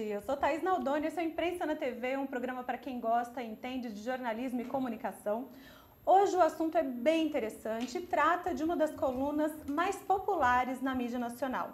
Eu sou Thaís Naldoni, esse é o Imprensa na TV, um programa para quem gosta e entende de jornalismo e comunicação. Hoje o assunto é bem interessante e trata de uma das colunas mais populares na mídia nacional.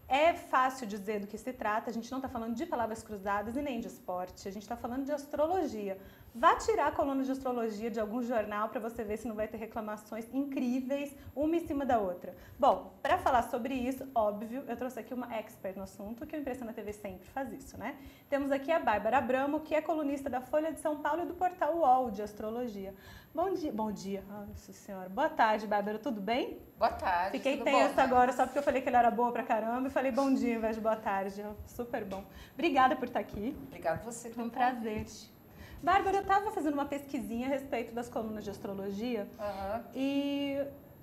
É fácil dizer do que se trata, a gente não está falando de palavras cruzadas e nem de esporte, a gente está falando de astrologia. Vá tirar a coluna de astrologia de algum jornal para você ver se não vai ter reclamações incríveis, uma em cima da outra. Bom, para falar sobre isso, óbvio, eu trouxe aqui uma expert no assunto, que o Imprensa na TV sempre faz isso, né? Temos aqui a Bárbara Abramo, que é colunista da Folha de São Paulo e do portal UOL de astrologia. Bom dia, nossa senhora. Boa tarde, Bárbara, tudo bem? Boa tarde. Fiquei tudo tensa bom? agora, só porque eu falei que ele era boa pra caramba e falei bom dia ao invés de boa tarde. Super bom. Obrigada por estar aqui. Obrigada a você. Foi um prazer. Bárbara, eu estava fazendo uma pesquisinha a respeito das colunas de astrologia e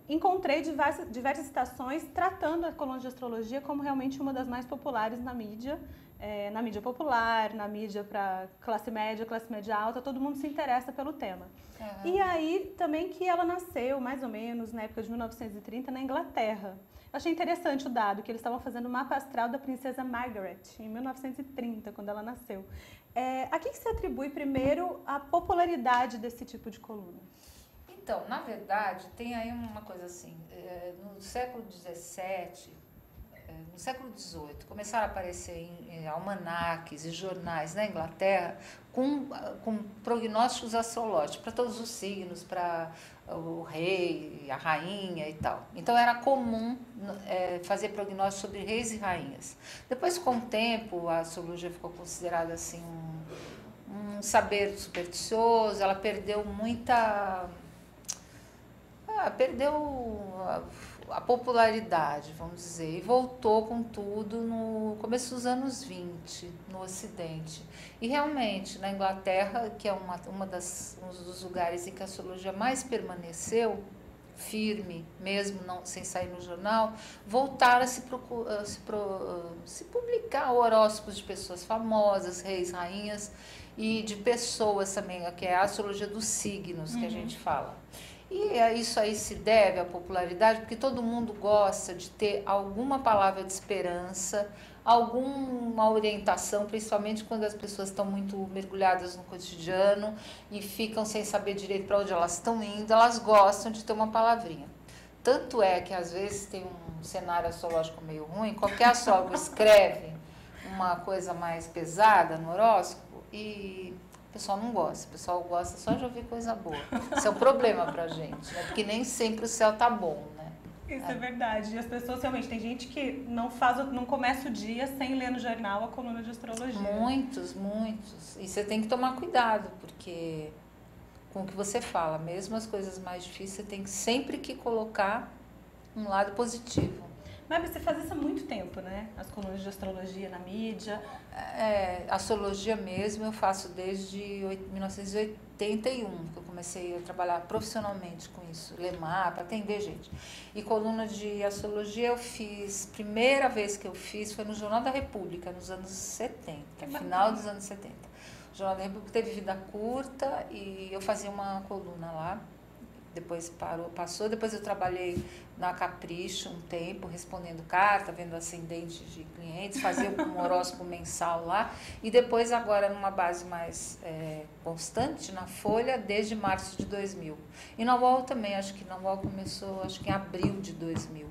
encontrei diversas citações tratando a coluna de astrologia como realmente uma das mais populares na mídia popular, na mídia para classe média alta, todo mundo se interessa pelo tema. E aí também que ela nasceu mais ou menos na época de 1930 na Inglaterra. Eu achei interessante o dado que eles estavam fazendo o mapa astral da princesa Margaret em 1930, quando ela nasceu. A que se atribui primeiro a popularidade desse tipo de coluna? Então, na verdade, tem aí uma coisa assim, no século XVII, no século XVIII, começaram a aparecer em almanaques e jornais na Inglaterra com prognósticos astrológicos para todos os signos, para o rei, a rainha e tal. Então era comum fazer prognósticos sobre reis e rainhas. Depois, com o tempo, a astrologia ficou considerada assim um saber supersticioso, ela perdeu a popularidade, vamos dizer, e voltou com tudo no começo dos anos 20, no Ocidente. E realmente, na Inglaterra, que é um dos lugares em que a astrologia mais permaneceu, firme, mesmo não, sem sair no jornal, voltaram a se publicar horóscopos de pessoas famosas, reis, rainhas, e de pessoas também, que é a astrologia dos signos, que a gente fala. E isso aí se deve à popularidade, porque todo mundo gosta de ter alguma palavra de esperança, alguma orientação, principalmente quando as pessoas estão muito mergulhadas no cotidiano e ficam sem saber direito para onde elas estão indo, elas gostam de ter uma palavrinha. Tanto é que às vezes tem um cenário astrológico meio ruim, qualquer astrólogo escreve uma coisa mais pesada no horóscopo e o pessoal não gosta, o pessoal gosta só de ouvir coisa boa. Isso é um problema pra gente, né? Porque nem sempre o céu tá bom, né? Isso é verdade. E as pessoas realmente, tem gente que não começa o dia sem ler no jornal a coluna de astrologia. Muitos. E você tem que tomar cuidado, porque com o que você fala, mesmo as coisas mais difíceis, você tem que sempre que colocar um lado positivo. Mas você faz isso há muito tempo, né? As colunas de astrologia na mídia. Astrologia mesmo eu faço desde 1981, que eu comecei a trabalhar profissionalmente com isso, ler mapa, atender gente. E coluna de astrologia eu fiz, primeira vez que eu fiz foi no Jornal da República, nos anos 70, final dos anos 70. O Jornal da República teve vida curta e eu fazia uma coluna lá. Depois passou, depois eu trabalhei na Capricho um tempo, respondendo carta, vendo ascendentes de clientes, fazia um horóscopo mensal lá, e depois agora numa base mais constante, na Folha, desde março de 2000. E na UOL também, acho que na UOL começou, em abril de 2000,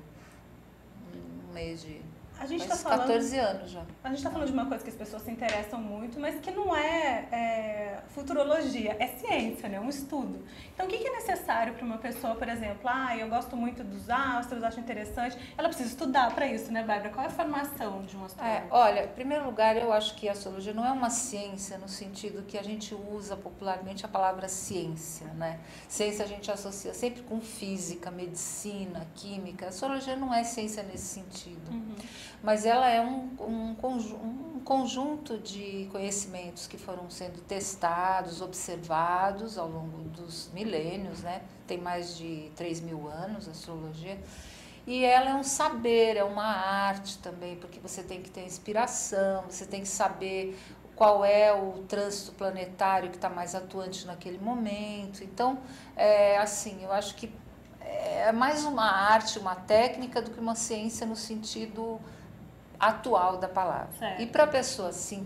um mês de... A gente faz 14 anos já. A gente está falando de uma coisa que as pessoas se interessam muito, mas que não é futurologia, é ciência, né? Um estudo. Então, o que é necessário para uma pessoa, por exemplo, eu gosto muito dos astros, acho interessante, ela precisa estudar para isso, né, Bárbara? Qual é a formação de um astrólogo? Olha, em primeiro lugar, eu acho que a astrologia não é uma ciência no sentido que a gente usa popularmente a palavra ciência, né? Ciência a gente associa sempre com física, medicina, química. A astrologia não é ciência nesse sentido. Mas ela é um conjunto de conhecimentos que foram sendo testados, observados ao longo dos milênios, né? Tem mais de 3.000 anos a astrologia. E ela é um saber, é uma arte também, porque você tem que ter inspiração, você tem que saber qual é o trânsito planetário que está mais atuante naquele momento. Então, eu acho que é mais uma arte, uma técnica do que uma ciência no sentido atual da palavra. Certo. E para a pessoa se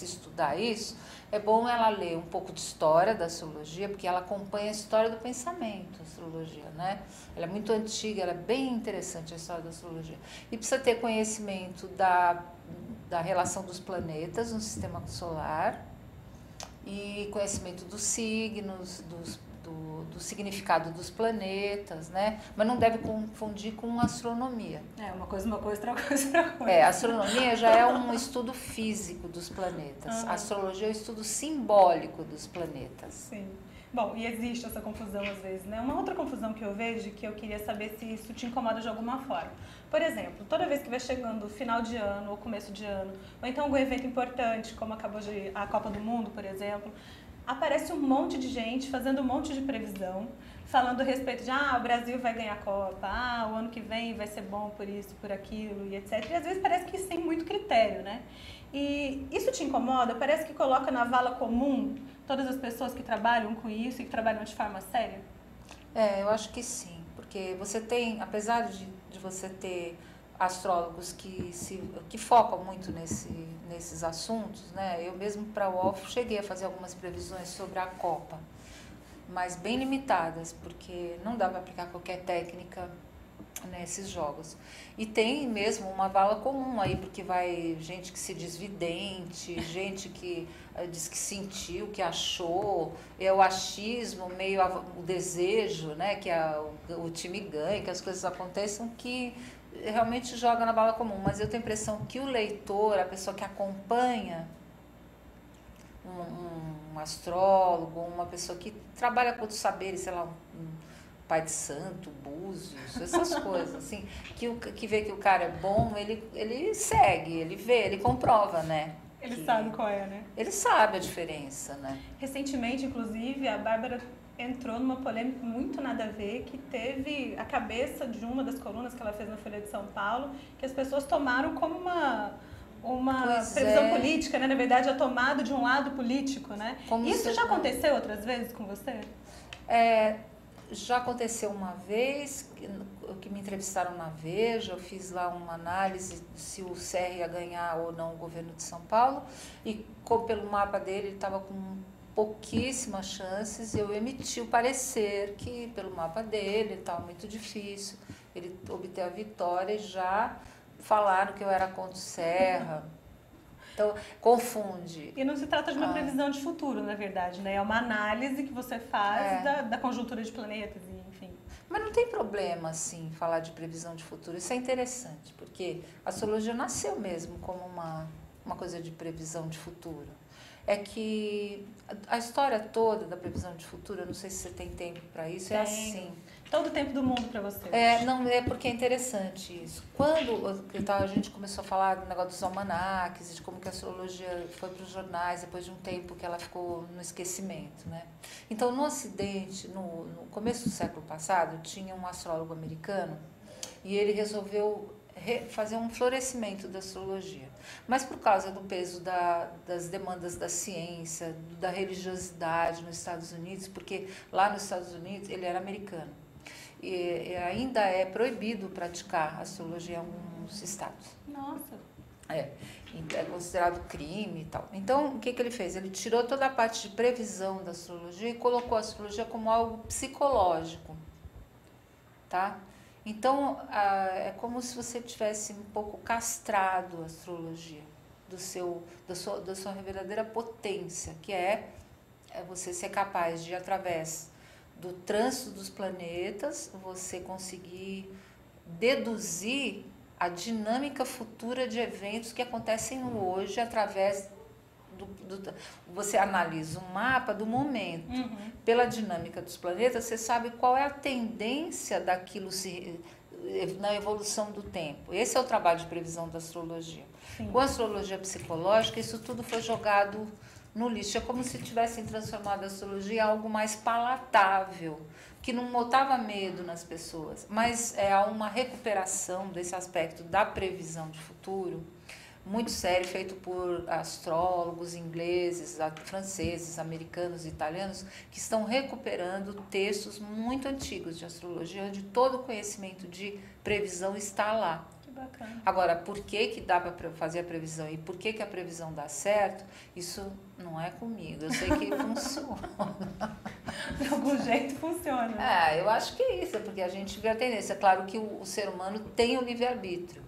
estudar isso, é bom ela ler um pouco de história da astrologia, porque ela acompanha a história do pensamento, a astrologia, né? Ela é muito antiga, ela é bem interessante a história da astrologia. E precisa ter conhecimento da relação dos planetas no sistema solar e conhecimento dos signos, do significado dos planetas, né? Mas não deve confundir com astronomia. Uma coisa, outra coisa, outra coisa. A astronomia já é um estudo físico dos planetas. A astrologia é um estudo simbólico dos planetas. Sim. Bom, e existe essa confusão às vezes, né? Uma outra confusão que eu vejo, que eu queria saber se isso te incomoda de alguma forma. Por exemplo, toda vez que vai chegando final de ano ou começo de ano, ou então algum evento importante, como acabou a Copa do Mundo, por exemplo, aparece um monte de gente fazendo um monte de previsão, falando a respeito de, o Brasil vai ganhar a Copa, o ano que vem vai ser bom por isso, por aquilo, e etc. E às vezes parece que sem muito critério, né? E isso te incomoda? Parece que coloca na vala comum todas as pessoas que trabalham com isso e que trabalham de forma séria? Eu acho que sim, porque você tem, apesar de você ter astrólogos que focam muito nesses assuntos, né? Eu mesmo para o UOL cheguei a fazer algumas previsões sobre a Copa, mas bem limitadas, porque não dá para aplicar qualquer técnica nesses jogos. E tem mesmo uma vala comum aí, porque vai gente que se diz vidente, gente que diz que sentiu, que achou, é o achismo, meio o desejo, né? Que o time ganhe, que as coisas aconteçam, que realmente joga na bala comum, mas eu tenho a impressão que o leitor, a pessoa que acompanha um astrólogo, uma pessoa que trabalha com outros saberes, sei lá, um pai de santo, búzios, essas coisas, assim, que vê que o cara é bom, ele segue, ele vê, ele comprova, né? Ele sabe qual é, né? Ele sabe a diferença, né? Recentemente, inclusive, a Bárbara entrou numa polêmica muito nada a ver, que teve a cabeça de uma das colunas que ela fez na Folha de São Paulo, que as pessoas tomaram como uma previsão política, né? Na verdade, a tomada de um lado político, né? Isso já aconteceu outras vezes com você? Já aconteceu uma vez que me entrevistaram na Veja, eu fiz lá uma análise se o Serra ia ganhar ou não o governo de São Paulo, e pelo mapa dele ele estava com pouquíssimas chances, eu emiti o parecer que pelo mapa dele estava muito difícil ele obter a vitória, e já falaram que eu era contra o Serra. Então, confunde. E não se trata de uma previsão de futuro, na verdade, né? É uma análise que você faz da conjuntura de planetas, enfim. Mas não tem problema, assim, falar de previsão de futuro. Isso é interessante, porque a astrologia nasceu mesmo como uma coisa de previsão de futuro. É que a história toda da previsão de futuro, eu não sei se você tem tempo para isso, é assim. Todo o tempo do mundo para você. Não, é porque é interessante isso. Quando a gente começou a falar do negócio dos almanaques, de como que a astrologia foi para os jornais, depois de um tempo que ela ficou no esquecimento, né? Então, no Ocidente, no começo do século passado, tinha um astrólogo americano e ele resolveu fazer um florescimento da astrologia. Mas por causa do peso das demandas da ciência, da religiosidade nos Estados Unidos, porque lá nos Estados Unidos ele era americano, e ainda é proibido praticar astrologia em alguns estados. Nossa! É considerado crime e tal. Então, o que ele fez? Ele tirou toda a parte de previsão da astrologia e colocou a astrologia como algo psicológico, tá? Então, é como se você tivesse um pouco castrado a astrologia da sua verdadeira potência, que é você ser capaz de, através do trânsito dos planetas, você conseguir deduzir a dinâmica futura de eventos que acontecem hoje através você analisa um mapa do momento. Pela dinâmica dos planetas, você sabe qual é a tendência daquilo na evolução do tempo. Esse é o trabalho de previsão da astrologia. Sim. Com a astrologia psicológica, isso tudo foi jogado no lixo. É como se tivessem transformado a astrologia em algo mais palatável, que não botava medo nas pessoas. Mas há uma recuperação desse aspecto da previsão de futuro muito sério, feito por astrólogos ingleses, franceses, americanos e italianos, que estão recuperando textos muito antigos de astrologia, onde todo o conhecimento de previsão está lá. Que bacana. Agora, por que que dá para fazer a previsão e por que que a previsão dá certo, isso não é comigo. Eu sei que funciona. De algum jeito funciona. Eu acho que é isso, porque a gente vê a tendência. É claro que o ser humano tem o livre-arbítrio,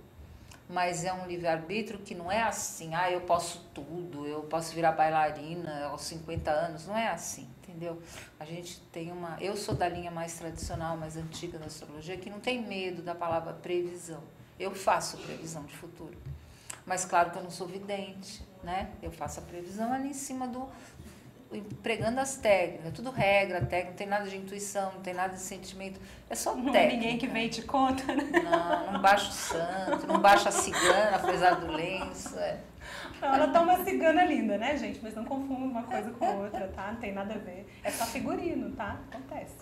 mas é um livre-arbítrio que não é assim, eu posso tudo, eu posso virar bailarina aos 50 anos, não é assim, entendeu? A gente tem eu sou da linha mais tradicional, mais antiga da astrologia, que não tem medo da palavra previsão. Eu faço previsão de futuro, mas claro que eu não sou vidente, né? Eu faço a previsão ali em cima empregando as técnicas, tudo regra, técnica, não tem nada de intuição, não tem nada de sentimento, é só técnica. Não é ninguém que vem e te conta, né? Não baixa o santo, não baixa a cigana, apesar do lenço, Não, ela tá uma cigana linda, né, gente? Mas não confunda uma coisa com outra, tá? Não tem nada a ver. É só figurino, tá? Acontece.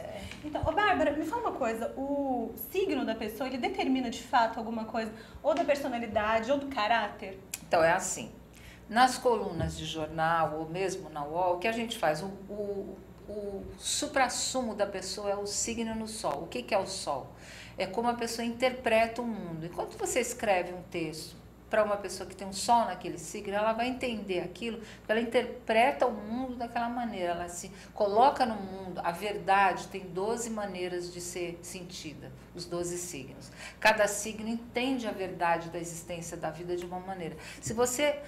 Então, Bárbara, me fala uma coisa. O signo da pessoa, ele determina de fato alguma coisa, ou da personalidade, ou do caráter? Então, é assim. Nas colunas de jornal, ou mesmo na UOL, o que a gente faz? O suprassumo da pessoa é o signo no sol. O que é o sol? É como a pessoa interpreta o mundo. Enquanto você escreve um texto para uma pessoa que tem um sol naquele signo, ela vai entender aquilo, porque ela interpreta o mundo daquela maneira, ela se coloca no mundo. A verdade tem 12 maneiras de ser sentida, os 12 signos. Cada signo entende a verdade da existência da vida de uma maneira. Se você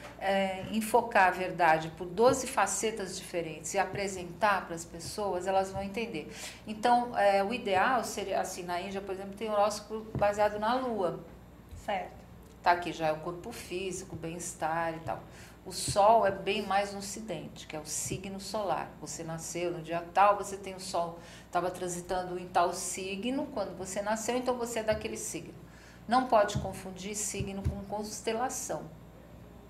enfocar a verdade por 12 facetas diferentes e apresentar para as pessoas, elas vão entender. Então, o ideal seria, assim, na Índia, por exemplo, tem horóscopo baseado na lua. Certo. Tá, aqui já é o corpo físico, bem-estar e tal. O sol é bem mais no ocidente, que é o signo solar. Você nasceu no dia tal, você tem o sol, estava transitando em tal signo quando você nasceu, então você é daquele signo. Não pode confundir signo com constelação.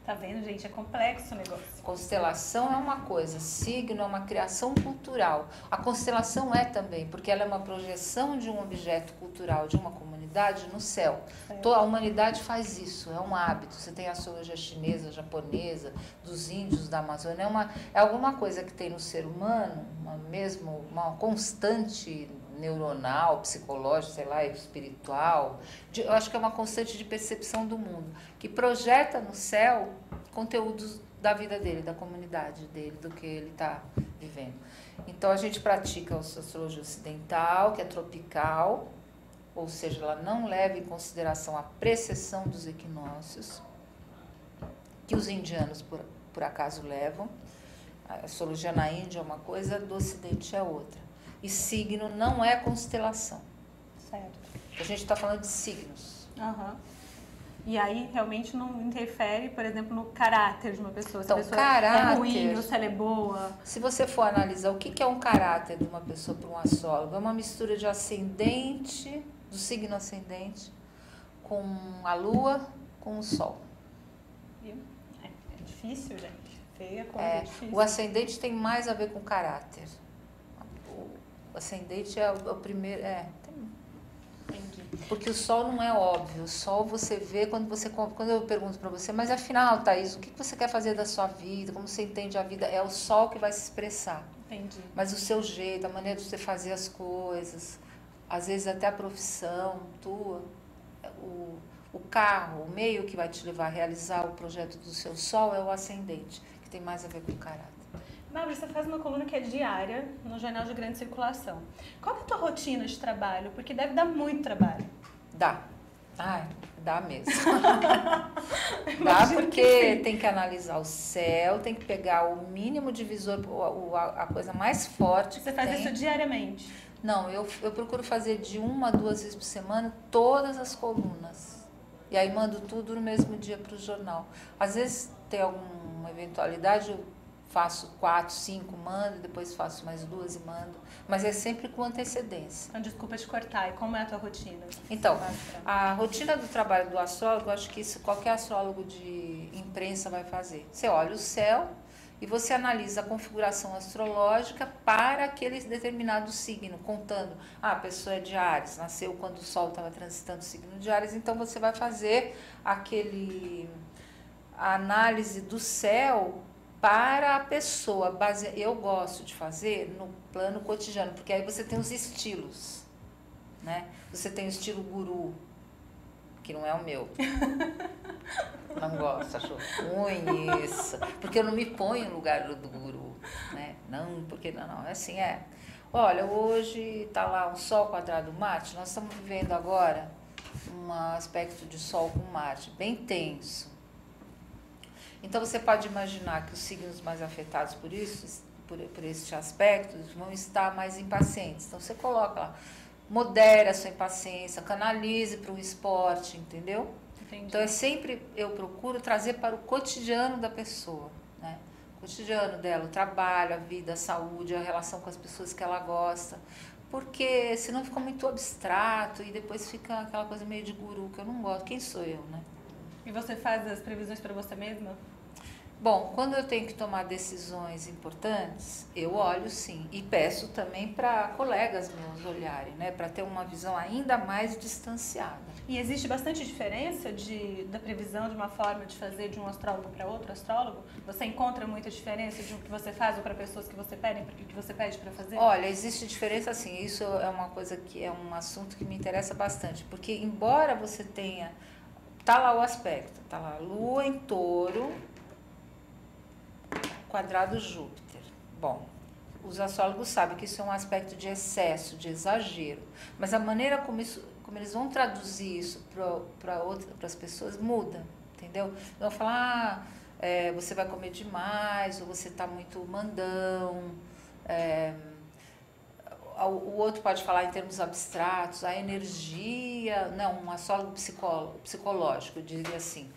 Tá vendo, gente? É complexo o negócio. Constelação é uma coisa, signo é uma criação cultural. A constelação é também, porque ela é uma projeção de um objeto cultural, de uma comunidade no céu. Toda a humanidade faz isso, é um hábito. Você tem a astrologia chinesa, japonesa, dos índios da Amazônia, é alguma coisa que tem no ser humano, uma constante neuronal, psicológica, sei lá, espiritual. Eu acho que é uma constante de percepção do mundo, que projeta no céu conteúdos da vida dele, da comunidade dele, do que ele está vivendo. Então, a gente pratica a astrologia ocidental, que é tropical, ou seja, ela não leva em consideração a precessão dos equinócios, que os indianos, por acaso, levam. A astrologia na Índia é uma coisa, do Ocidente é outra. E signo não é constelação. Certo. A gente está falando de signos. Uhum. E aí realmente não interfere, por exemplo, no caráter de uma pessoa. Então, se a pessoa caráter, é ruim ou se ela é boa. Se você for analisar o que é um caráter de uma pessoa para um astrólogo, é uma mistura de ascendente, do signo ascendente, com a lua, com o sol. É difícil, gente. Feia como é difícil. O ascendente tem mais a ver com caráter. O ascendente é o primeiro. Entendi. Porque o sol não é óbvio. O sol você vê quando eu pergunto para você, mas afinal, Thaís, o que você quer fazer da sua vida? Como você entende a vida? É o sol que vai se expressar. Entendi. Mas o seu jeito, a maneira de você fazer as coisas, às vezes até a profissão tua, o carro, o meio que vai te levar a realizar o projeto do seu sol é o ascendente, que tem mais a ver com o caráter. Bárbara, você faz uma coluna que é diária no Jornal de Grande Circulação. Qual é a tua rotina de trabalho? Porque deve dar muito trabalho. Dá. Dá mesmo. Dá porque tem que analisar o céu, tem que pegar o mínimo divisor, a coisa mais forte. Você faz isso diariamente? Não, eu procuro fazer de 1 a 2 vezes por semana todas as colunas. E aí mando tudo no mesmo dia para o jornal. Às vezes tem alguma eventualidade, eu faço 4, 5, mando, depois faço mais 2 e mando. Mas é sempre com antecedência. Então, desculpa te cortar. E como é a tua rotina? Então, a rotina do trabalho do astrólogo, eu acho que isso qualquer astrólogo de imprensa vai fazer. Você olha o céu e você analisa a configuração astrológica para aquele determinado signo, contando, a pessoa é de Áries, nasceu quando o Sol estava transitando o signo de Áries, então você vai fazer a análise do céu para a pessoa. Eu gosto de fazer no plano cotidiano, porque aí você tem os estilos, né? Você tem o estilo guru, que não é o meu. Não gosto, acho ruim isso. Porque eu não me ponho no lugar do guru, né? Não, porque não, é assim, é. Olha, hoje tá lá um Sol quadrado Marte, nós estamos vivendo agora um aspecto de Sol com Marte, bem tenso. Então você pode imaginar que os signos mais afetados por isso, por este aspecto, vão estar mais impacientes. Então você coloca lá, modere a sua impaciência, canalize para o esporte, entendeu? Entendi. Então é sempre, eu procuro trazer para o cotidiano da pessoa, né? O cotidiano dela, o trabalho, a vida, a saúde, a relação com as pessoas que ela gosta, porque senão fica muito abstrato e depois fica aquela coisa meio de guru que eu não gosto. Quem sou eu, né? E você faz as previsões para você mesma? Bom, quando eu tenho que tomar decisões importantes, eu olho sim e peço também para colegas meus olharem, né, para ter uma visão ainda mais distanciada. E existe bastante diferença da previsão de uma forma de fazer de um astrólogo para outro astrólogo? Você encontra muita diferença de o que você faz ou para pessoas que você pedem, porque o que você pede para fazer? Olha, existe diferença sim, isso é uma coisa que é um assunto que me interessa bastante, porque embora você tenha, tá lá o aspecto, tá lá Lua em Touro, quadrado Júpiter. Bom, os astrólogos sabem que isso é um aspecto de excesso, de exagero, mas a maneira como eles vão traduzir isso para as pessoas muda, entendeu? Vão falar, você vai comer demais, ou você está muito mandão. O outro pode falar em termos abstratos, a energia, não, um astrólogo psicológico, eu diria assim,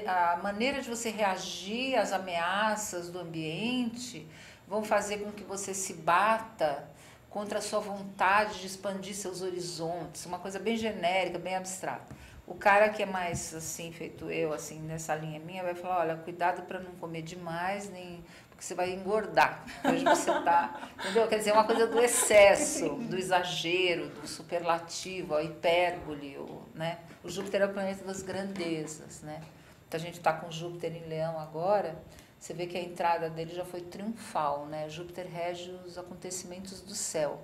a maneira de você reagir às ameaças do ambiente vão fazer com que você se bata contra a sua vontade de expandir seus horizontes, uma coisa bem genérica, bem abstrata. O cara que é mais assim, feito eu, assim, nessa linha minha, vai falar, olha, cuidado para não comer demais, nem porque você vai engordar. Hoje você tá, entendeu? Quer dizer, uma coisa do excesso, do exagero, do superlativo, a hipérbole, né? O Júpiter é o planeta das grandezas, né? Então a gente está com Júpiter em Leão agora, você vê que a entrada dele já foi triunfal, né? Júpiter rege os acontecimentos do céu.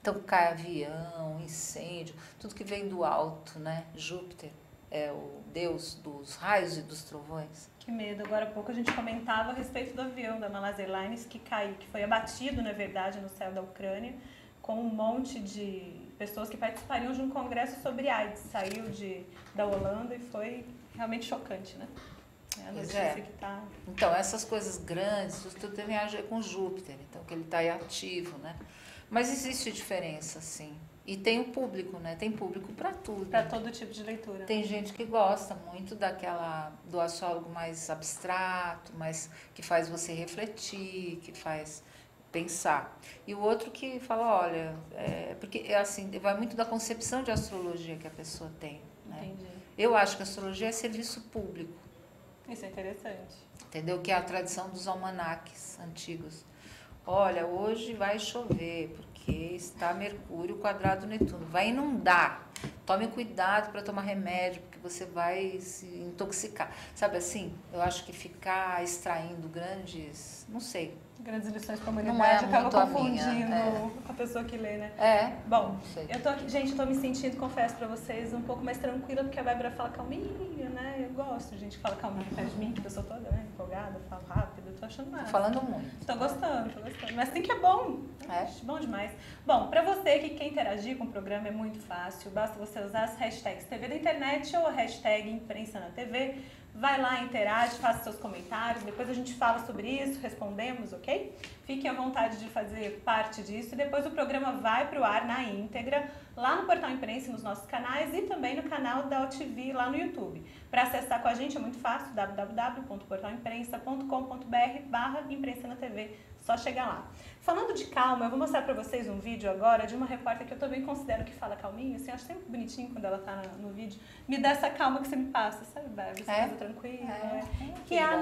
Então cai avião, incêndio, tudo que vem do alto, né? Júpiter é o deus dos raios e dos trovões. Que medo. Agora há pouco a gente comentava a respeito do avião da Malaysia Airlines que caiu, que foi abatido, na verdade, no céu da Ucrânia, com um monte de pessoas que participariam de um congresso sobre AIDS. Saiu da Holanda e foi realmente chocante, né? É a notícia que tá... Então, essas coisas grandes, tudo tem a ver com Júpiter, então que ele está aí ativo, né? Mas existe diferença, sim. E tem o público, né? Tem público para tudo. Para todo tipo de leitura. Tem gente que gosta muito do astrólogo mais abstrato, mas que faz você refletir, que faz pensar. E o outro que fala, olha, porque assim, vai muito da concepção de astrologia que a pessoa tem, né? Entendi. Eu acho que a astrologia é serviço público. Isso é interessante. Entendeu? Que é a tradição dos almanaques antigos. Olha, hoje vai chover, porque está Mercúrio quadrado Netuno. Vai inundar. Tome cuidado para tomar remédio, porque você vai se intoxicar. Sabe assim? Eu acho que ficar extraindo grandes... Não sei. Grandes lições para a humanidade acaba confundindo a pessoa que lê, né? Bom, eu tô aqui, gente, eu tô me sentindo, confesso para vocês, um pouco mais tranquila, porque a Bárbara fala calminha, né? Eu gosto de gente que fala calminha perto de mim, que a pessoa toda, né, empolgada, fala rápido, eu tô achando massa. Tô falando muito. Tô gostando. Mas assim que é bom. Bom demais. Bom, para você que quer interagir com o programa é muito fácil, basta você usar as hashtags TV da Internet ou a hashtag Imprensa na TV. Vai lá, interage, faça seus comentários, depois a gente fala sobre isso, respondemos, ok? Fiquem à vontade de fazer parte disso e depois o programa vai para o ar na íntegra, lá no Portal Imprensa, nos nossos canais e também no canal da OTV lá no YouTube. Para acessar com a gente é muito fácil, www.portalimprensa.com.br/imprensa na TV, só chegar lá. Falando de calma, eu vou mostrar para vocês um vídeo agora de uma repórter que eu também considero que fala calminho, assim, eu acho sempre bonitinho quando ela tá no vídeo. Me dá essa calma que você me passa, sabe, Bárbara? Essa coisa tranquila. Que é a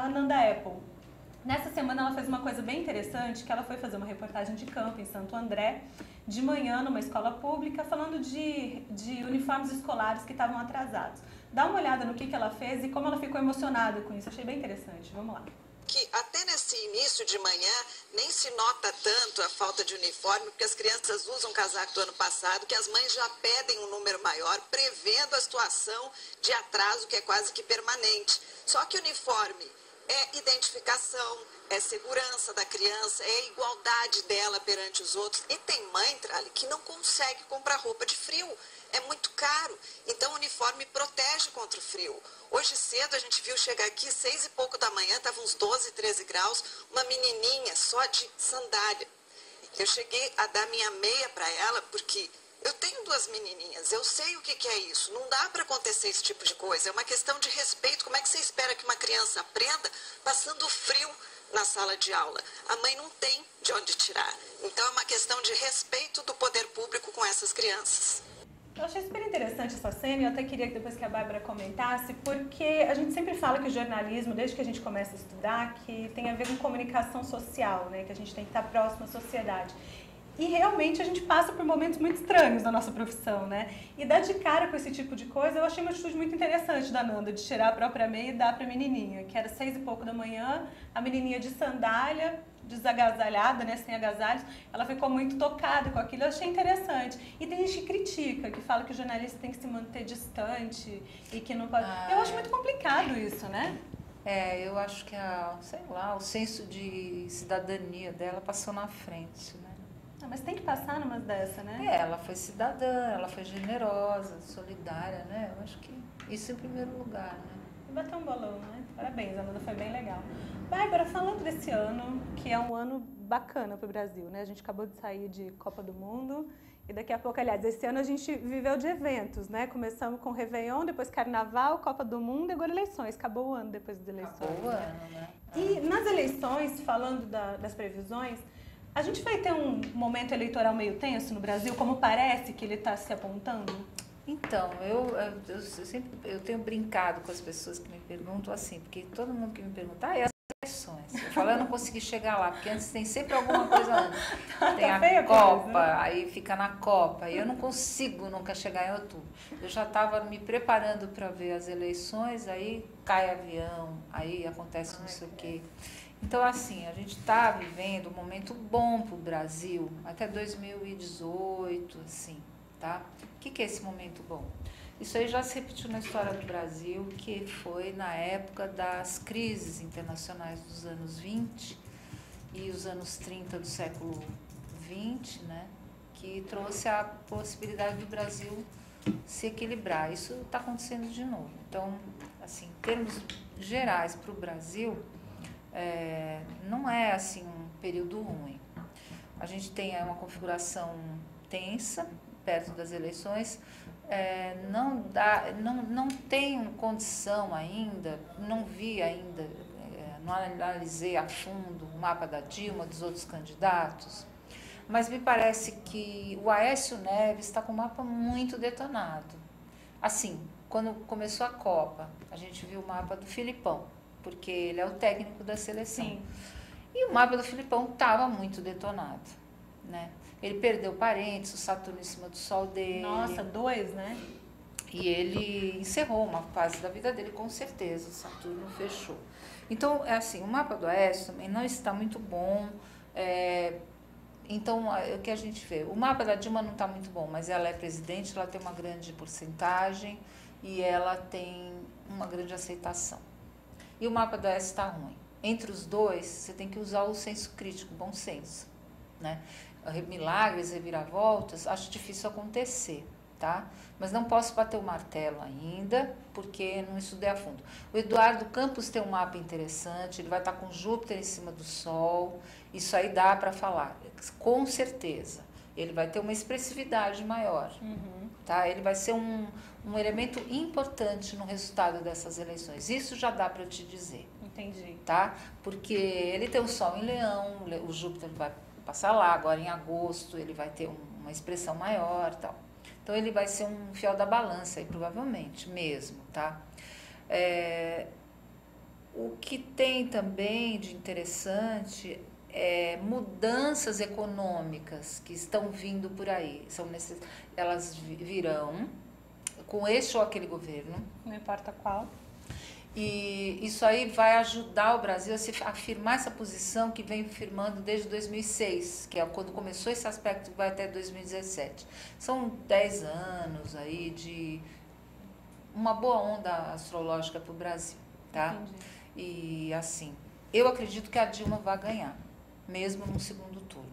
Ananda Apple. Nessa semana ela fez uma coisa bem interessante, que ela foi fazer uma reportagem de campo em Santo André, de manhã numa escola pública, falando de uniformes escolares que estavam atrasados. Dá uma olhada no que ela fez e como ela ficou emocionada com isso, achei bem interessante. Vamos lá. que até nesse início de manhã nem se nota tanto a falta de uniforme, porque as crianças usam casaco do ano passado, que as mães já pedem um número maior, prevendo a situação de atraso que é quase que permanente. Só que o uniforme é identificação, é segurança da criança, é igualdade dela perante os outros. E tem mãe, Trali, que não consegue comprar roupa de frio. É muito caro. Então o uniforme protege contra o frio. Hoje cedo a gente viu chegar aqui, 6 e pouco da manhã, estava uns 12, 13 graus, uma menininha só de sandália. Eu cheguei a dar minha meia para ela, porque eu tenho 2 menininhas, eu sei o que é isso. Não dá para acontecer esse tipo de coisa. É uma questão de respeito. Como é que você espera que uma criança aprenda passando frio na sala de aula? A mãe não tem de onde tirar. Então é uma questão de respeito do poder público com essas crianças. Eu achei super interessante essa cena e eu até queria que depois que a Bárbara comentasse, porque a gente sempre fala que o jornalismo, desde que a gente começa a estudar, que tem a ver com comunicação social, né? Que a gente tem que estar próximo à sociedade. E realmente a gente passa por momentos muito estranhos na nossa profissão, né? E dar de cara com esse tipo de coisa, eu achei uma atitude muito interessante da Nanda, de tirar a própria meia e dar para a menininha, que era 6 e pouco da manhã, a menininha de sandália, desagasalhada, né, sem agasalhos, ela ficou muito tocada com aquilo, eu achei interessante. E tem gente que critica, que fala que o jornalista tem que se manter distante e que não pode... Eu acho muito complicado isso, né? Eu acho que sei lá, o senso de cidadania dela passou na frente, né? Mas tem que passar numas dessa, né? Ela foi cidadã, ela foi generosa, solidária, né? Eu acho que isso em primeiro lugar, né? E bateu um bolão, né? Parabéns, Amanda, foi bem legal. Bárbara, falando desse ano, que é um ano bacana para o Brasil, né? A gente acabou de sair de Copa do Mundo e daqui a pouco, aliás, esse ano a gente viveu de eventos, né? Começamos com Réveillon, depois Carnaval, Copa do Mundo e agora eleições. Acabou o ano depois das eleições. Acabou o ano, né? E nas eleições, falando das previsões, a gente vai ter um momento eleitoral meio tenso no Brasil, como parece que ele está se apontando? Então, eu tenho brincado com as pessoas que me perguntam assim, porque todo mundo que me pergunta, e as eleições? Eu falo, eu não consegui chegar lá, porque antes tem sempre alguma coisa antes. Tem a Copa, aí fica na Copa, e eu não consigo nunca chegar em outubro. Eu já estava me preparando para ver as eleições, aí cai avião, aí acontece não sei o quê. Então, assim, a gente está vivendo um momento bom para o Brasil, até 2018, assim, tá? O que é esse momento bom? Isso aí já se repetiu na história do Brasil, que foi na época das crises internacionais dos anos 20 e os anos 30 do século 20, né? Que trouxe a possibilidade do Brasil se equilibrar. Isso está acontecendo de novo. Então, assim, em termos gerais para o Brasil, não é assim um período ruim. A gente tem uma configuração tensa perto das eleições, não tenho condição ainda, não vi ainda, não analisei a fundo o mapa da Dilma, dos outros candidatos, mas me parece que o Aécio Neves está com o mapa muito detonado. Assim, quando começou a Copa, a gente viu o mapa do Filipão, porque ele é o técnico da seleção. Sim. E o mapa do Filipão estava muito detonado, né? Ele perdeu parentes, o Saturno em cima do Sol dele. Nossa, 2, né? E ele encerrou uma fase da vida dele, com certeza, o Saturno fechou. Então, assim, o mapa do Aécio também não está muito bom. Então, o que a gente vê? O mapa da Dilma não está muito bom, mas ela é presidente, ela tem uma grande porcentagem e ela tem uma grande aceitação. E o mapa do Aécio está ruim. Entre os dois, você tem que usar o senso crítico, o bom senso, né? Milagres, reviravoltas, acho difícil acontecer, tá? Mas não posso bater o martelo ainda, porque não estudei a fundo. O Eduardo Campos tem um mapa interessante, ele vai estar com Júpiter em cima do Sol, isso aí dá para falar, com certeza. Ele vai ter uma expressividade maior, tá? Ele vai ser um elemento importante no resultado dessas eleições. Isso já dá para eu te dizer. Entendi. Tá? Porque ele tem o Sol em Leão, o Júpiter vai passar lá, agora em agosto ele vai ter uma expressão maior, tal. Então ele vai ser um fiel da balança aí, provavelmente, mesmo, tá? O que tem também de interessante é mudanças econômicas que estão vindo por aí. Elas virão com este ou aquele governo. Não importa qual. E isso aí vai ajudar o Brasil a se afirmar essa posição que vem firmando desde 2006, que é quando começou esse aspecto que vai até 2017. São 10 anos aí de uma boa onda astrológica para o Brasil, tá? Entendi. E assim, eu acredito que a Dilma vai ganhar, mesmo no segundo turno,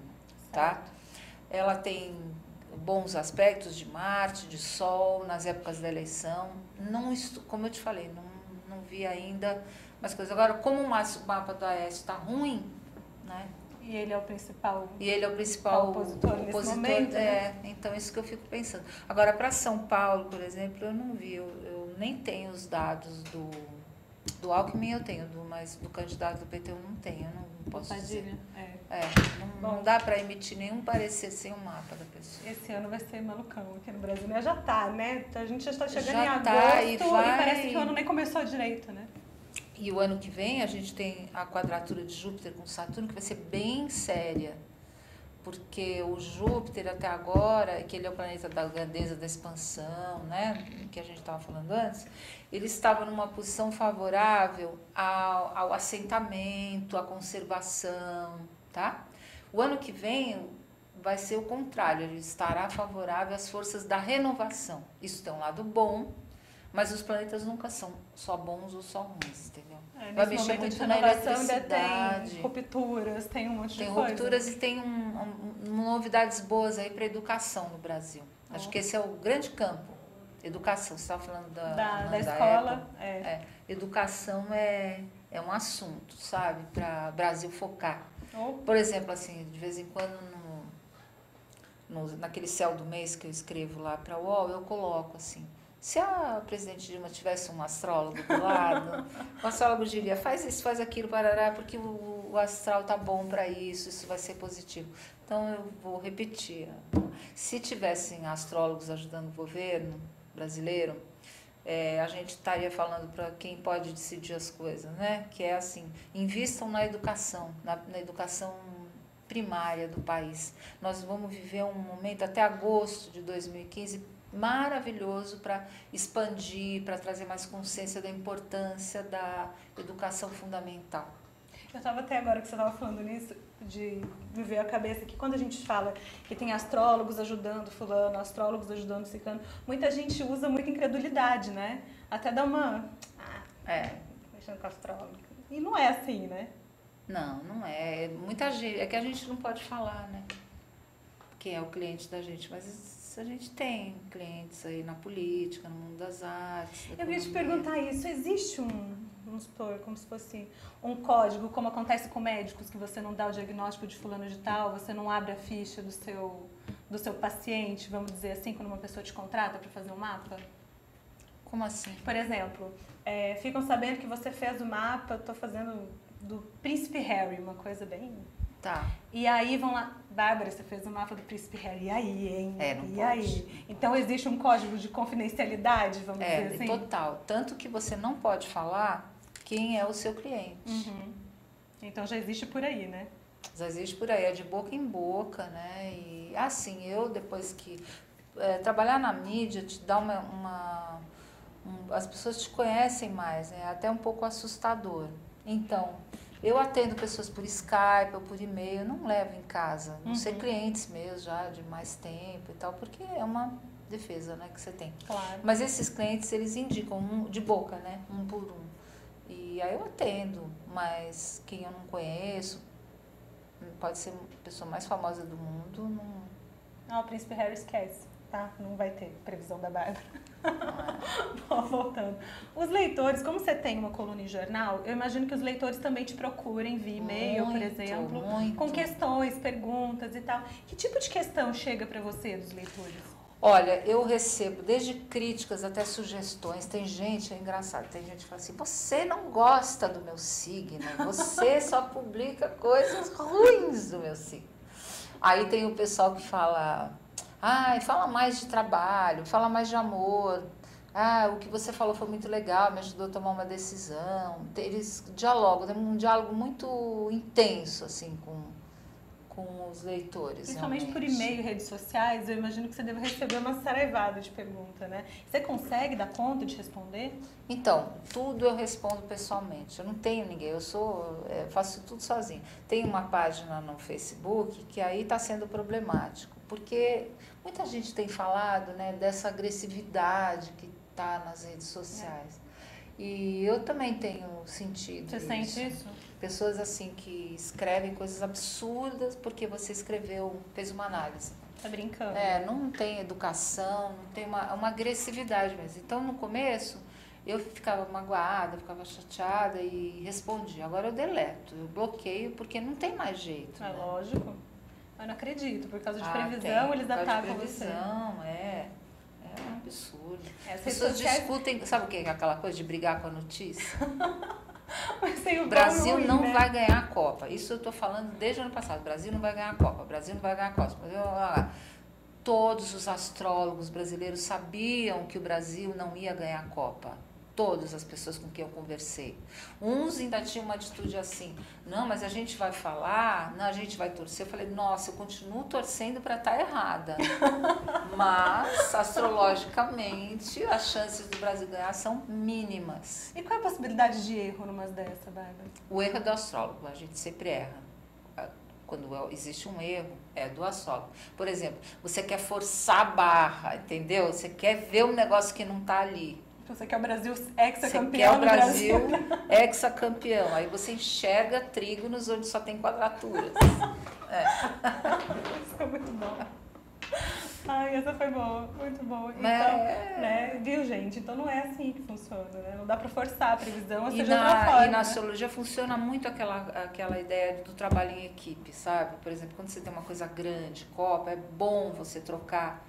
tá? Certo. Ela tem bons aspectos de Marte, de Sol, nas épocas da eleição. Não, como eu te falei, não vi ainda mais coisas. Agora, como o mapa do Aécio está ruim, né? E ele é o principal. E ele é o principal opositor nesse momento, né? Então isso que eu fico pensando. Agora, para São Paulo, por exemplo, eu não vi, eu nem tenho os dados do Alckmin, eu tenho, mas do candidato do PT eu não tenho, eu não posso dizer. Não dá para emitir nenhum parecer sem o mapa da pessoa. Esse ano vai ser malucão aqui no Brasil, né? Já tá, né? A gente já está chegando Já em agosto tá, e parece que o ano nem começou direito, né? E o ano que vem a gente tem a quadratura de Júpiter com Saturno, que vai ser bem séria. Porque o Júpiter até agora, que ele é o planeta da grandeza, da expansão, né, que a gente estava falando antes, ele estava numa posição favorável ao assentamento, à conservação, tá? O ano que vem vai ser o contrário, ele estará favorável às forças da renovação. Isso tem um lado bom, mas os planetas nunca são só bons ou só ruins, entendeu? Vai mexer muito na eletricidade. Tem rupturas, tem um monte de coisa. Tem rupturas e tem novidades boas aí para educação no Brasil. Acho que esse é o grande campo. Educação, você estava falando da escola. Educação é um assunto, sabe? Para o Brasil focar. Por exemplo, assim, de vez em quando naquele céu do mês que eu escrevo lá para a UOL, eu coloco assim: se a presidente Dilma tivesse um astrólogo do lado, o astrólogo diria, faz isso, faz aquilo, parará, porque o astral tá bom para isso vai ser positivo. Então, eu vou repetir. Se tivessem astrólogos ajudando o governo brasileiro, a gente estaria falando para quem pode decidir as coisas, né? Que é assim, invistam na educação, na educação primária do país. Nós vamos viver um momento até agosto de 2015 maravilhoso para expandir, para trazer mais consciência da importância da educação fundamental. Eu estava até agora que você estava falando nisso, de me ver a cabeça que quando a gente fala que tem astrólogos ajudando fulano, astrólogos ajudando ciclano, muita gente usa muita incredulidade, né? Até dá uma... mexendo com astrólogo. E não é assim, né? Não é. Muita gente... É que a gente não pode falar, né? Quem é o cliente da gente, mas a gente tem clientes aí na política, no mundo das artes. Eu queria te perguntar isso, existe vamos supor, como se fosse um código, como acontece com médicos, que você não dá o diagnóstico de fulano de tal, você não abre a ficha do seu paciente, vamos dizer assim, quando uma pessoa te contrata para fazer um mapa? Como assim? Por exemplo, ficam sabendo que você fez o mapa, estou fazendo do Príncipe Harry, uma coisa bem... Tá. E aí vão lá, Bárbara, você fez o mapa do Príncipe Harry, e aí, hein? Não e pode. Aí? Então existe um código de confidencialidade, vamos dizer assim? Total. Tanto que você não pode falar quem é o seu cliente. Uhum. Então já existe por aí, né? Já existe por aí, é de boca em boca, né? E assim, eu depois que... trabalhar na mídia te dá as pessoas te conhecem mais, né? Até um pouco assustador. Então... Eu atendo pessoas por Skype ou por e-mail, eu não levo em casa. Não sei clientes meus já de mais tempo e tal, porque é uma defesa, né, que você tem. Claro. Mas esses clientes, eles indicam de boca, né, um por um. E aí eu atendo, mas quem eu não conheço, pode ser a pessoa mais famosa do mundo, não... O Príncipe Harry esquece, tá? Não vai ter previsão da Bárbara. Bom, voltando. Os leitores, como você tem uma coluna em jornal, eu imagino que os leitores também te procurem via e-mail, por exemplo, com questões, perguntas e tal. Que tipo de questão chega para você dos leitores? Olha, eu recebo desde críticas até sugestões. Tem gente, é engraçado, tem gente que fala assim, você não gosta do meu signo, você só publica coisas ruins do meu signo. Aí tem o pessoal que fala... fala mais de trabalho, fala mais de amor. O que você falou foi muito legal, me ajudou a tomar uma decisão. Eles dialogam, tem um diálogo muito intenso assim com com os leitores. Principalmente por realmente. e-mail, redes sociais, eu imagino que você deve receber uma saraivada de pergunta, né? Você consegue dar conta de responder? Então, tudo eu respondo pessoalmente. Eu não tenho ninguém, faço tudo sozinho. Tem uma página no Facebook que aí está sendo problemático, porque muita gente tem falado, né, dessa agressividade que está nas redes sociais. E eu também tenho sentido Você isso. sente isso? Pessoas assim que escrevem coisas absurdas porque você fez uma análise. Tá brincando? Não tem educação, não tem uma agressividade mesmo. Então, no começo, eu ficava magoada, ficava chateada e respondia. Agora eu deleto, eu bloqueio porque não tem mais jeito. É né? lógico. Eu não acredito, por causa de previsão, Tem, eles por causa de atacam você. previsão, é um absurdo. As As redes pessoas sociais- discutem, sabe o que é aquela coisa de brigar com a notícia? Mas tem o O Brasil bom e o ruim, não né? vai ganhar a Copa. Isso eu estou falando desde o ano passado. O Brasil não vai ganhar a Copa. O Brasil não vai ganhar a Copa. Todos os astrólogos brasileiros sabiam que o Brasil não ia ganhar a Copa. Todas as pessoas com quem eu conversei. Uns ainda tinham uma atitude assim, não, mas a gente vai falar, não, a gente vai torcer. Eu falei, nossa, eu continuo torcendo para estar errada. Mas, astrologicamente, as chances do Brasil ganhar são mínimas. E qual é a possibilidade de erro numa dessa, Bárbara? O erro é do astrólogo, a gente sempre erra. Quando existe um erro, é do astrólogo. Por exemplo, você quer forçar a barra, entendeu? Você quer ver um negócio que não está ali. Você quer o Brasil Você ex-campeão quer o do Brasil ex-campeão. Aí você enxerga trígonos onde só tem quadraturas. Isso é muito bom. Ai, essa foi boa, muito boa. Então, É. viu, gente? Então não é assim que funciona, né? Não dá pra forçar a previsão, ou E seja, de outra forma. na, e na astrologia funciona muito aquela ideia do trabalho em equipe, sabe? Por exemplo, quando você tem uma coisa grande, Copa, é bom você trocar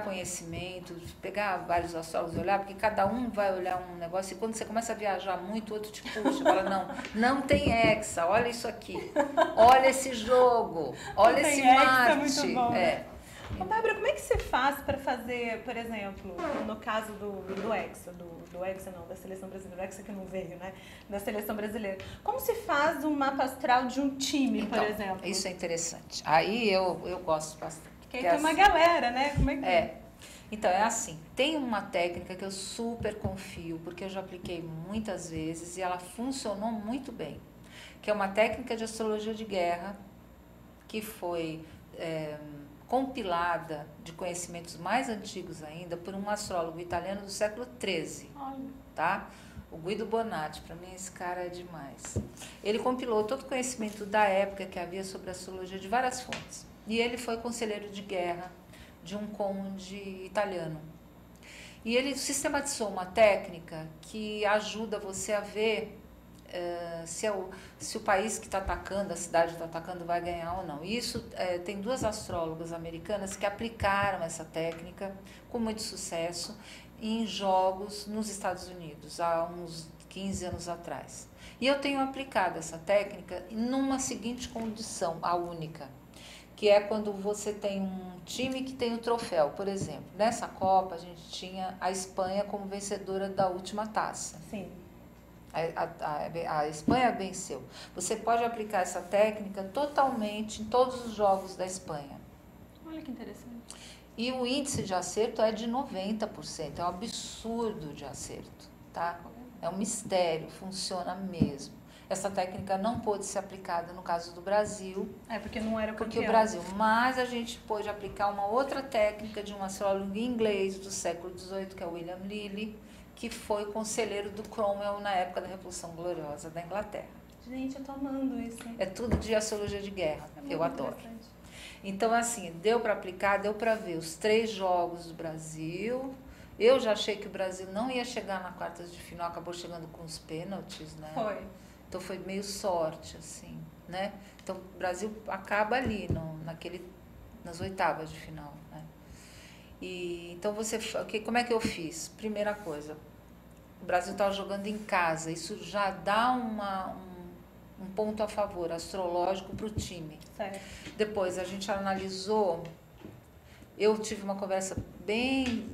conhecimento, pegar vários astrólogos e olhar, porque cada um vai olhar um negócio e quando você começa a viajar muito, o outro te puxa, fala, não tem hexa, olha isso aqui, olha esse jogo, olha Não esse tem hexa, Marte. é muito bom, né? Ô, Bárbara, como é que você faz para fazer, por exemplo, no caso do Hexa, do Hexa não, da seleção brasileira, o Hexa que não veio, né? Da seleção brasileira. Como se faz um mapa astral de um time, Então, por exemplo? isso é interessante. Aí eu gosto bastante. Porque aí tem uma galera, né? Como é que Então, é assim, tem uma técnica que eu super confio, porque eu já apliquei muitas vezes e ela funcionou muito bem, que é uma técnica de astrologia de guerra que foi compilada de conhecimentos mais antigos ainda por um astrólogo italiano do século XIII, tá? O Guido Bonatti, para mim esse cara é demais. Ele compilou todo o conhecimento da época que havia sobre a astrologia de várias fontes. E ele foi conselheiro de guerra de um conde italiano. E ele sistematizou uma técnica que ajuda você a ver se o país que está atacando, a cidade que está atacando, vai ganhar ou não. E isso tem duas astrólogas americanas que aplicaram essa técnica com muito sucesso em jogos nos Estados Unidos, há uns 15 anos atrás. E eu tenho aplicado essa técnica numa seguinte condição, a única, que é quando você tem um time que tem o troféu. Por exemplo, nessa Copa a gente tinha a Espanha como vencedora da última taça. Sim. A Espanha venceu. Você pode aplicar essa técnica totalmente em todos os jogos da Espanha. Olha que interessante. E o índice de acerto é de 90%. É um absurdo de acerto, tá? É um mistério, funciona mesmo. Essa técnica não pôde ser aplicada no caso do Brasil. Porque não era Porque o Brasil. Mas a gente pôde aplicar uma outra técnica de um astrólogo inglês do século XVIII, que é William Lilly, que foi conselheiro do Cromwell na época da Revolução Gloriosa da Inglaterra. Gente, eu tô amando isso. É tudo de astrologia de guerra, eu adoro. Interessante. Então, assim, deu para aplicar, deu para ver os 3 jogos do Brasil. Eu já achei que o Brasil não ia chegar na quartas de final, acabou chegando com os pênaltis, né? Foi. Então foi meio sorte, assim, né? Então o Brasil acaba ali, nas oitavas de final, né? E então como é que eu fiz? Primeira coisa, o Brasil estava jogando em casa, isso já dá um ponto a favor astrológico para o time. Certo. Depois a gente analisou, eu tive uma conversa bem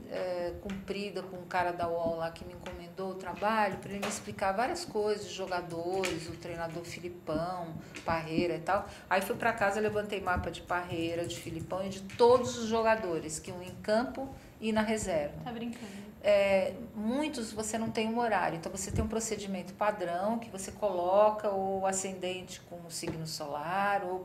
comprida com o cara da UOL lá que me encomendou o trabalho, para ele me explicar várias coisas, os jogadores, o treinador Filipão, Parreira e tal. Aí fui para casa, levantei mapa de Parreira, de Filipão e de todos os jogadores que iam em campo e na reserva. Tá brincando. Muitos você não tem um horário, então você tem um procedimento padrão que você coloca o ascendente com o signo solar, ou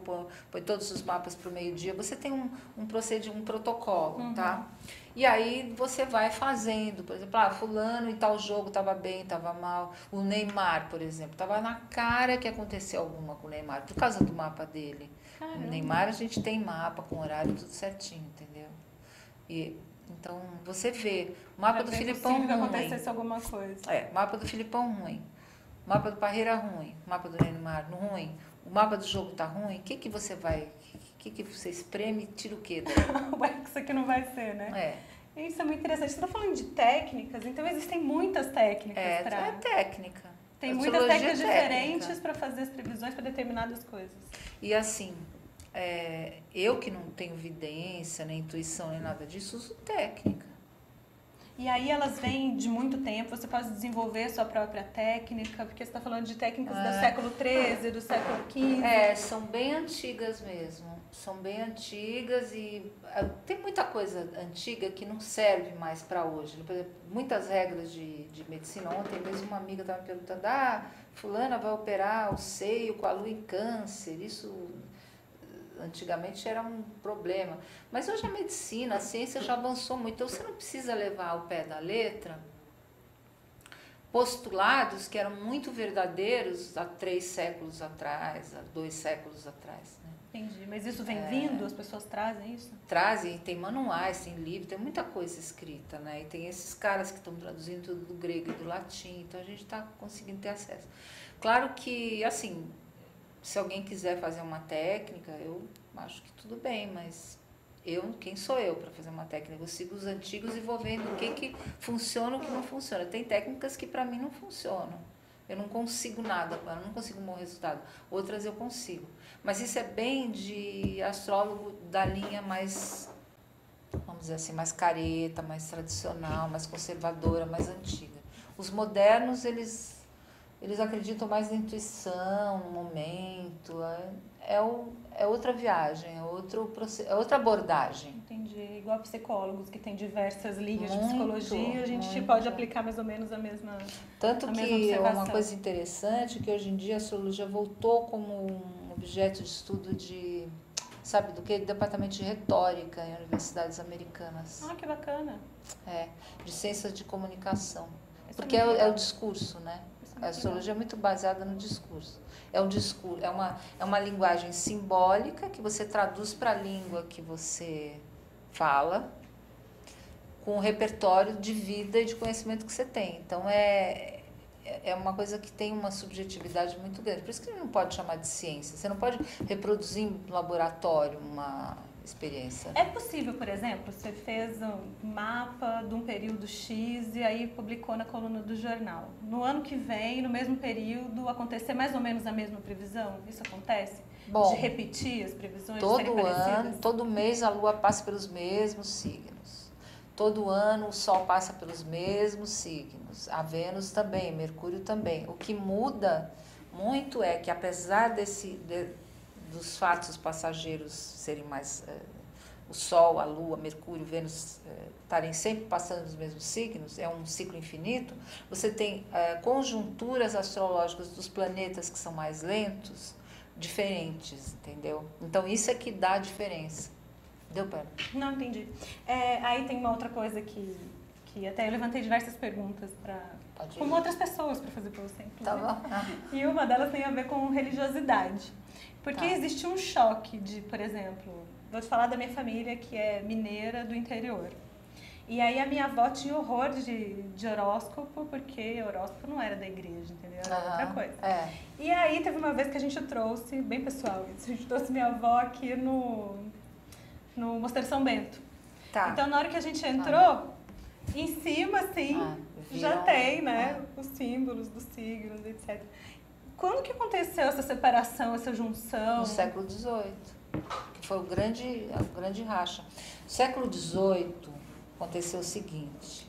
põe todos os mapas para o meio-dia, você tem um protocolo, tá? E aí você vai fazendo, por exemplo, fulano em tal jogo estava bem, estava mal, o Neymar, por exemplo, estava na cara que aconteceu alguma com o Neymar, por causa do mapa dele. Caramba. O Neymar a gente tem mapa com horário tudo certinho, entendeu? Então, você vê, o mapa do Filipão ruim. Que acontecesse alguma coisa. Mapa do Filipão ruim, mapa do Parreira ruim, mapa do Neymar ruim, o mapa do jogo tá ruim, o que você vai, o que você espreme e tira o quê daí? Isso aqui não vai ser, né? Isso é muito interessante. Você está falando de técnicas, então existem muitas técnicas para... É técnica. Tem muitas técnicas diferentes para fazer as previsões para determinadas coisas. E assim... eu que não tenho vidência, nem intuição, nem nada disso, uso técnica. E aí elas vêm de muito tempo, você pode desenvolver a sua própria técnica, porque você está falando de técnicas do século XIII, do século XV. São bem antigas mesmo. São bem antigas e tem muita coisa antiga que não serve mais para hoje. Por exemplo, muitas regras de medicina. Ontem mesmo uma amiga estava me perguntando, fulana vai operar o seio com a lua em câncer, isso... Antigamente era um problema, mas hoje a medicina, a ciência já avançou muito, então você não precisa levar ao pé da letra postulados que eram muito verdadeiros há 3 séculos atrás, há 2 séculos atrás. Né? Entendi, mas isso vem vindo? As pessoas trazem isso? Trazem, tem manuais, tem livros, tem muita coisa escrita, né? E tem esses caras que estão traduzindo tudo do grego e do latim, então a gente está conseguindo ter acesso. Claro que, assim... Se alguém quiser fazer uma técnica, eu acho que tudo bem, mas quem sou eu para fazer uma técnica? Eu sigo os antigos e vou vendo o que funciona e o que não funciona. Tem técnicas que para mim não funcionam. Eu não consigo nada, eu não consigo um bom resultado. Outras eu consigo. Mas isso é bem de astrólogo da linha mais, vamos dizer assim, mais careta, mais tradicional, mais conservadora, mais antiga. Os modernos, eles acreditam mais na intuição, no momento, é outra viagem, é outra abordagem. Entendi, igual psicólogos que tem diversas linhas de Muito, psicologia, a gente muito. Pode aplicar mais ou menos a mesma Tanto a que mesma é uma observação. coisa interessante que hoje em dia a astrologia voltou como um objeto de estudo sabe do que? Departamento de retórica em universidades americanas. Que bacana. De ciências de comunicação. Isso Porque muito é legal. o discurso, né? A Muito astrologia é muito baseada no discurso. É uma linguagem simbólica que você traduz para a língua que você fala, com o repertório de vida e de conhecimento que você tem. Então, é uma coisa que tem uma subjetividade muito grande. Por isso que não pode chamar de ciência. Você não pode reproduzir em laboratório uma experiência. É possível, por exemplo, você fez um mapa de um período X e aí publicou na coluna do jornal. No ano que vem, no mesmo período, acontecer mais ou menos a mesma previsão? Isso acontece? Bom, de repetir as previsões? Todo ano, todo mês a Lua passa pelos mesmos signos. Todo ano o Sol passa pelos mesmos signos. A Vênus também, Mercúrio também. O que muda muito é que apesar dos fatos passageiros serem mais... o Sol, a Lua, Mercúrio, Vênus estarem sempre passando nos mesmos signos, é um ciclo infinito, você tem conjunturas astrológicas dos planetas que são mais lentos, diferentes, entendeu? Então isso é que dá a diferença. Deu para? Não, entendi. Aí tem uma outra coisa que até eu levantei diversas perguntas com outras pessoas para fazer para você, inclusive. Tá bom. E uma delas tem a ver com religiosidade. Porque existe um choque de, por exemplo, vou te falar da minha família que é mineira do interior. E aí a minha avó tinha horror de horóscopo, porque horóscopo não era da igreja, entendeu? Era outra coisa. E aí teve uma vez que a gente trouxe, bem pessoal, a gente trouxe minha avó aqui no Mosteiro São Bento. Tá. Então na hora que a gente entrou, em cima assim, já tem, né, os símbolos dos signos, etc. Quando que aconteceu essa separação, essa junção? No século XVIII, que foi a grande racha. No século XVIII, aconteceu o seguinte,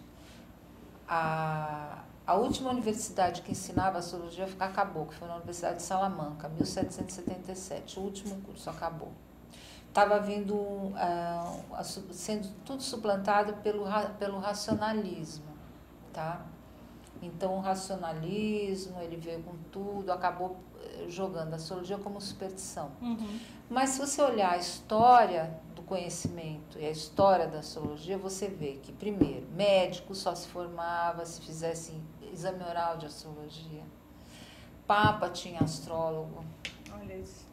a última universidade que ensinava astrologia acabou, que foi na Universidade de Salamanca, 1777, o último curso acabou. Estava vindo, sendo tudo suplantado pelo racionalismo, tá? Então, o racionalismo, ele veio com tudo, acabou jogando a astrologia como superstição. Uhum. Mas se você olhar a história do conhecimento e a história da astrologia, você vê que, primeiro, médico só se formava se fizesse exame oral de astrologia. Papa tinha astrólogo. Olha isso.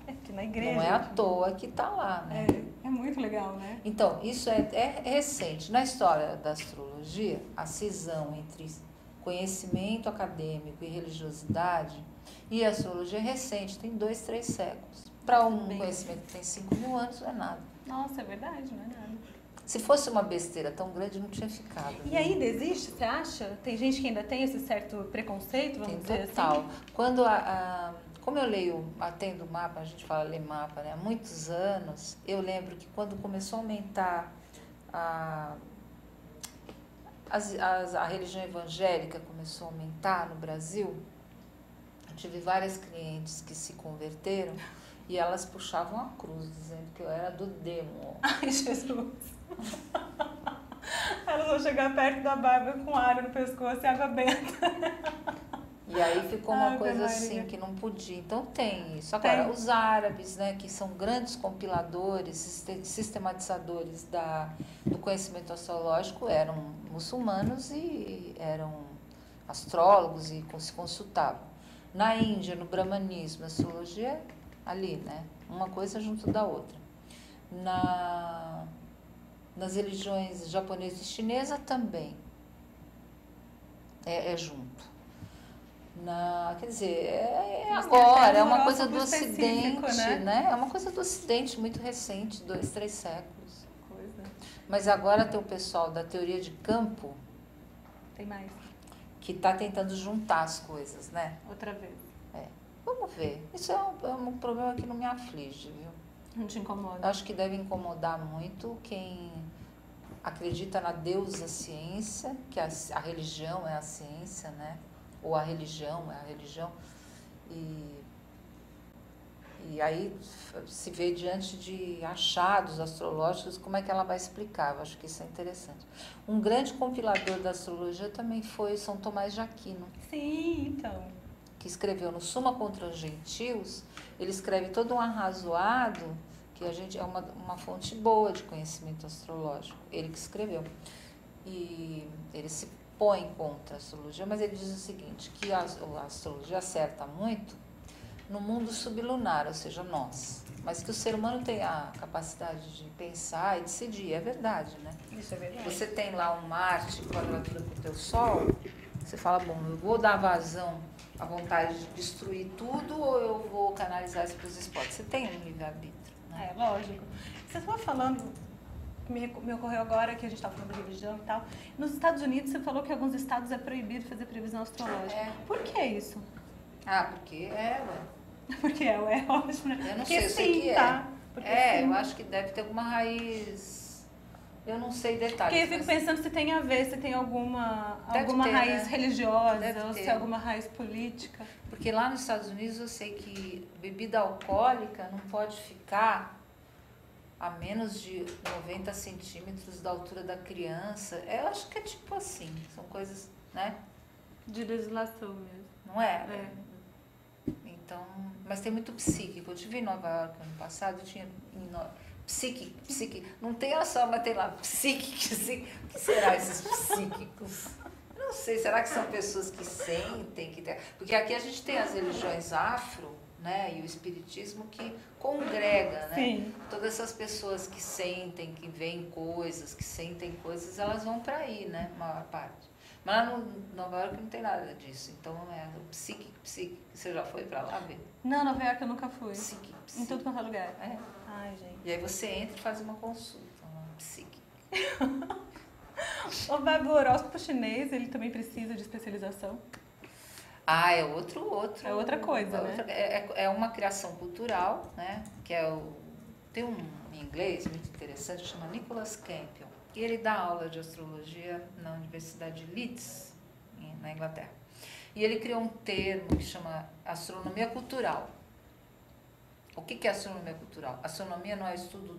É que na igreja. Não é à toa que está lá, né? É muito legal, né? Então, isso é recente. Na história da astrologia, a cisão entre conhecimento acadêmico e religiosidade e a astrologia é recente, tem 2, 3 séculos. Para um conhecimento que tem 5.000 anos, não é nada. Nossa, é verdade, não é nada. Se fosse uma besteira tão grande, não tinha ficado. E ainda existe, você acha? Tem gente que ainda tem esse certo preconceito, vamos dizer total. assim? Quando como eu atendo mapa, a gente fala ler mapa, né? Há muitos anos, eu lembro que quando começou a aumentar a religião evangélica, começou a aumentar no Brasil, eu tive várias clientes que se converteram e elas puxavam a cruz, dizendo que eu era do demo. Ai, Jesus! Elas vão chegar perto da barba com aro no pescoço e água benta. E aí ficou uma coisa Maria. assim que não podia. Então tem isso. Agora, os árabes, né, que são grandes compiladores, sistematizadores do conhecimento astrológico, eram muçulmanos e eram astrólogos e se consultavam. Na Índia, no brahmanismo, a astrologia ali, né? Uma coisa junto da outra. Nas religiões japonesa e chinesa também é junto. Quer dizer, agora, é uma coisa do Ocidente, né? É uma coisa do Ocidente muito recente, 2, 3 séculos. Mas agora tem o pessoal da teoria de campo. Tem mais. Que está tentando juntar as coisas, né? Outra vez. Vamos ver. Isso é um problema que não me aflige, viu? Não te incomoda? Eu acho que deve incomodar muito quem acredita na deusa ciência, que a religião é a ciência, né? Ou a religião é a religião. E aí se vê diante de achados astrológicos, como é que ela vai explicar? Eu acho que isso é interessante. Um grande compilador da astrologia também foi São Tomás de Aquino. Sim, então. Que escreveu no Suma contra os Gentios. Ele escreve todo um arrazoado, que é uma fonte boa de conhecimento astrológico. Ele que escreveu. E ele se põe contra a astrologia, mas ele diz o seguinte, que a astrologia acerta muito no mundo sublunar, ou seja, nós. Mas que o ser humano tem a capacidade de pensar e decidir, é verdade, né? Isso é verdade. Você tem lá um Marte, quadratura com o teu Sol, você fala, bom, eu vou dar vazão à vontade de destruir tudo ou eu vou canalizar isso para os esportes? Você tem um livre-arbítrio, né? É, lógico. Você estava falando, me ocorreu agora que a gente estava falando de religião e tal. Nos Estados Unidos, você falou que em alguns estados é proibido fazer previsão astrológica. Por que isso? Porque ué. Porque é ótimo, né? Eu não porque sei, eu sei que tá. Porque eu acho que deve ter alguma raiz. Eu não sei detalhes. Porque eu fico pensando se tem a ver, se tem alguma ter, raiz né? religiosa Deve ou ter. se é alguma raiz política. Porque lá nos Estados Unidos eu sei que bebida alcoólica não pode ficar a menos de 90 centímetros da altura da criança. Eu acho que é tipo assim, são coisas, né? De legislação mesmo. Não é? Então, mas tem muito psíquico. Eu estive em Nova York ano passado, tinha psíquico. Não tem a só, mas tem lá psíquico. O que será esses psíquicos? Não sei, será que são pessoas que sentem? Porque aqui a gente tem as religiões afro, né, e o espiritismo que congrega, né? Sim. Todas essas pessoas que sentem, que veem coisas, que sentem coisas, elas vão para aí, né, a maior parte. Mas lá no Nova York não tem nada disso. Então é o psíquico. Você já foi pra lá ver? Não, Nova York eu nunca fui. Psíquico. Em tudo quanto é lugar. É. Ai, gente. E aí você entra e faz uma consulta. Psíquico. O Babu, o horóscopo chinês, ele também precisa de especialização? É outro. É outra coisa, né? É uma criação cultural, né? Que tem um em inglês muito interessante, chama Nicholas Campion. E ele dá aula de astrologia na Universidade de Leeds, na Inglaterra. E ele criou um termo que chama astronomia cultural. O que é astronomia cultural? Astronomia não é o estudo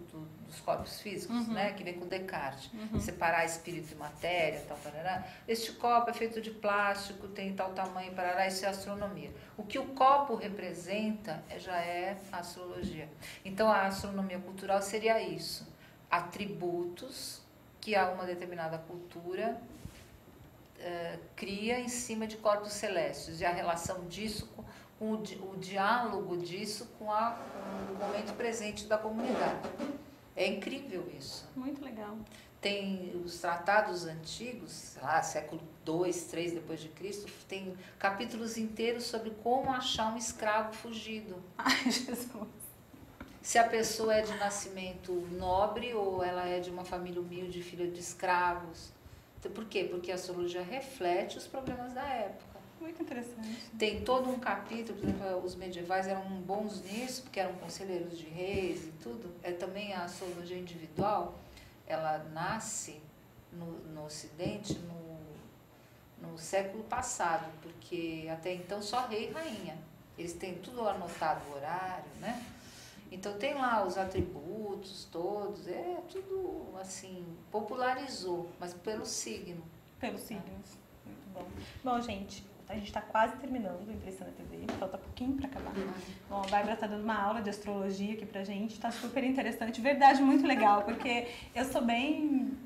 dos corpos físicos, né? Que vem com Descartes. Separar espírito e matéria, tal, parará. Este copo é feito de plástico, tem tal tamanho, parará, isso é astronomia. O que o copo representa já é a astrologia. Então, a astronomia cultural seria isso. Atributos que uma determinada cultura cria em cima de corpos celestes. E a relação disso com o diálogo disso com o momento presente da comunidade. É incrível isso. Muito legal. Tem os tratados antigos, sei lá, século 2, 3 depois de Cristo, tem capítulos inteiros sobre como achar um escravo fugido. Ai, Jesus. Se a pessoa é de nascimento nobre ou ela é de uma família humilde, filha de escravos. Então, por quê? Porque a astrologia reflete os problemas da época. Muito interessante. Tem todo um capítulo, por exemplo, os medievais eram bons nisso, porque eram conselheiros de reis e tudo. Também a astrologia individual, ela nasce no Ocidente no século passado, porque até então só rei e rainha. Eles têm tudo anotado, o horário, né? Então tem lá os atributos todos, tudo assim, popularizou, mas pelo signo. Pelos signos. Muito bom. Bom, gente, a gente está quase terminando o Impressa na TV, falta pouquinho para acabar. Bom, a Bárbara está dando uma aula de astrologia aqui pra gente, está super interessante, verdade, muito legal, porque eu sou bem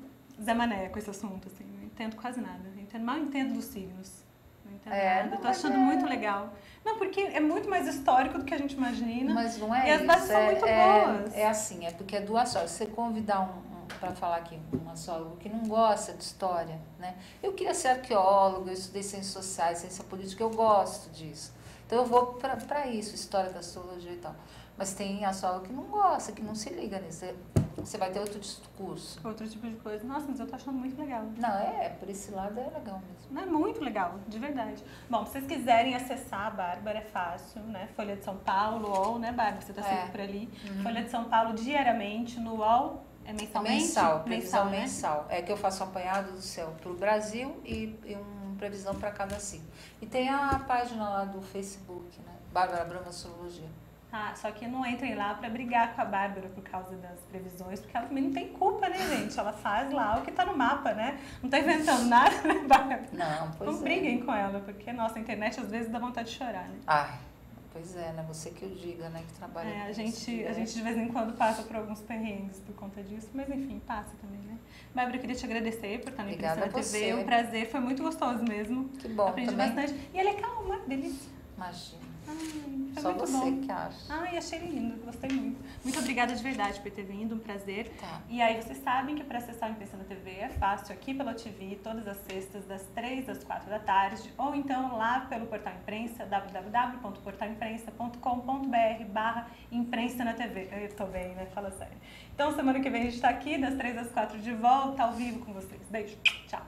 Zé Mané com esse assunto, assim, não entendo quase nada, mal entendo dos signos. Não entendo nada, tô achando muito legal. Não, porque é muito mais histórico do que a gente imagina. Mas não é e isso. as bases são muito boas. É assim, é porque é do astrólogo. Se você convidar para falar aqui um astrólogo que não gosta de história, né? Eu queria ser arqueólogo, eu estudei ciências sociais, ciência política, eu gosto disso. Então eu vou para isso, história da astrologia e tal. Mas tem astrólogo que não gosta, que não se liga nisso. Você vai ter outro discurso. Outro tipo de coisa. Nossa, mas eu tô achando muito legal. Não, por esse lado é legal mesmo. Não, é muito legal, de verdade. Bom, se vocês quiserem acessar a Bárbara, é fácil, né? Folha de São Paulo, UOL, né, Bárbara? Você tá sempre por ali. Folha de São Paulo diariamente, no UOL, é mensalmente? Mensal, previsão né? mensal. É que eu faço um apanhado do céu para o Brasil e uma previsão para cada signo. E tem a página lá do Facebook, né? Bárbara Brama Astrologia. Ah, só que não entrem lá pra brigar com a Bárbara por causa das previsões, porque ela também não tem culpa, né, gente? Ela faz lá o que tá no mapa, né? Não tá inventando nada, né, Bárbara? Não, pois não briguem com ela, porque, nossa, a internet às vezes dá vontade de chorar, né? Ai, pois é, né? Você que o diga, né? Que trabalha com a gente de vez em quando passa por alguns perrengues por conta disso, mas enfim, passa também, né? Bárbara, eu queria te agradecer por estar na Impressa na TV. Um prazer, foi muito gostoso mesmo. Que bom, aprendi também. bastante. E ela é calma, delícia. Imagina. Ai, só muito você bom. que acha. Ai, achei lindo, gostei muito. Muito obrigada de verdade por ter vindo, um prazer. Tá. E aí vocês sabem que para acessar a Impressa na TV é fácil aqui pela TV, todas as sextas, das 3 às 4 da tarde, ou então lá pelo Portal Imprensa, www.portalimpressa.com.br/imprensa na TV. Eu tô bem, né? Fala sério. Então, semana que vem a gente tá aqui, das 3 às 4 de volta, ao vivo com vocês. Beijo, tchau.